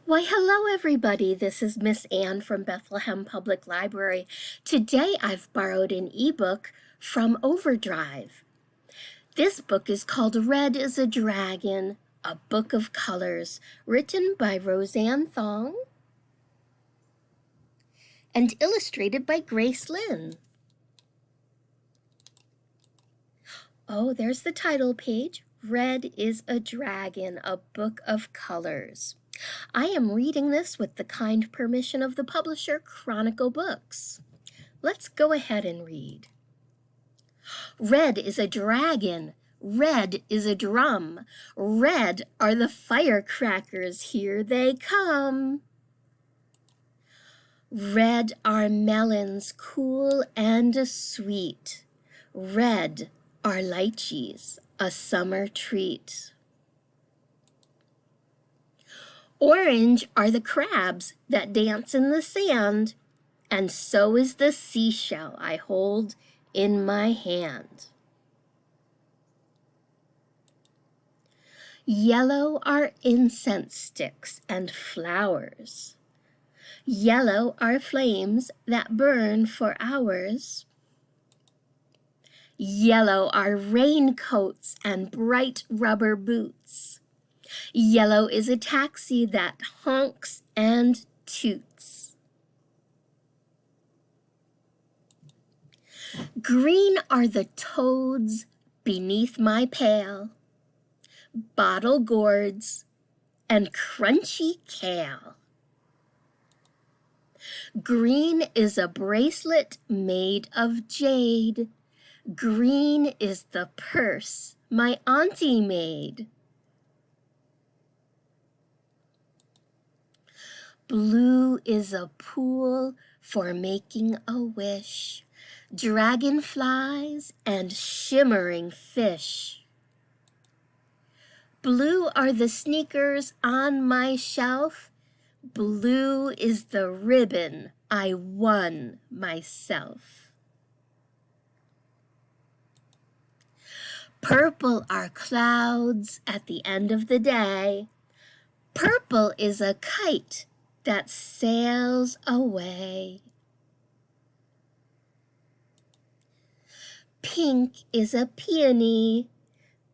Why, hello, everybody. This is Miss Ann from Bethlehem Public Library. Today I've borrowed an ebook from Overdrive. This book is called Red is a Dragon, a Book of Colors, written by Roseanne Thong and illustrated by Grace Lynn. Oh, there's the title page. Red is a Dragon, a Book of Colors. I am reading this with the kind permission of the publisher Chronicle Books. Let's go ahead and read. Red is a dragon, red is a drum, red are the firecrackers, here they come. Red are melons, cool and sweet, red are lychees, a summer treat. Orange are the crabs that dance in the sand, and so is the seashell I hold in my hand. Yellow are incense sticks and flowers. Yellow are flames that burn for hours. Yellow are raincoats and bright rubber boots. Yellow is a taxi that honks and toots. Green are the toads beneath my pail, bottle gourds and crunchy kale. Green is a bracelet made of jade. Green is the purse my auntie made. Blue is a pool for making a wish, dragonflies and shimmering fish. Blue are the sneakers on my shelf. Blue is the ribbon I won myself. Purple are clouds at the end of the day. Purple is a kite that sails away. Pink is a peony.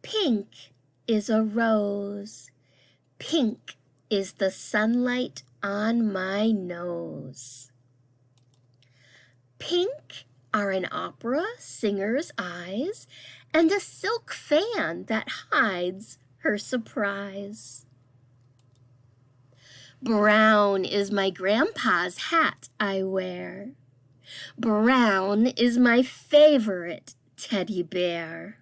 Pink is a rose. Pink is the sunlight on my nose. Pink are an opera singer's eyes and a silk fan that hides her surprise. Brown is my grandpa's hat I wear. Brown is my favorite teddy bear.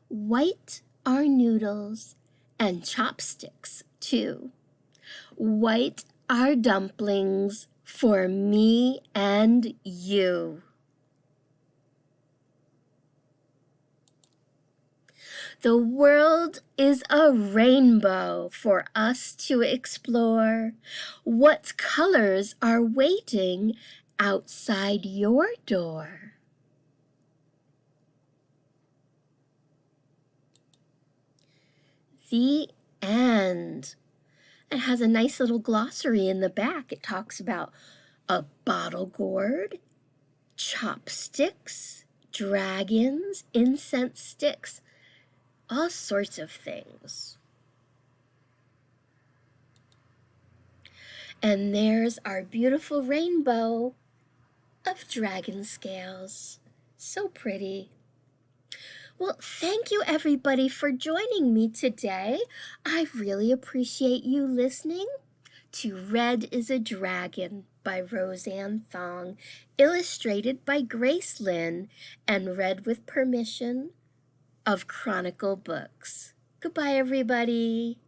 White are noodles and chopsticks too. White are dumplings for me and you. The world is a rainbow for us to explore. What colors are waiting outside your door? The end. It has a nice little glossary in the back. It talks about a bottle gourd, chopsticks, dragons, incense sticks, all sorts of things. And there's our beautiful rainbow of dragon scales. So pretty. Well, thank you everybody for joining me today. I really appreciate you listening to Red is a Dragon by Roseanne Thong, illustrated by Grace Lynn and read with permission of Chronicle Books. Goodbye, everybody.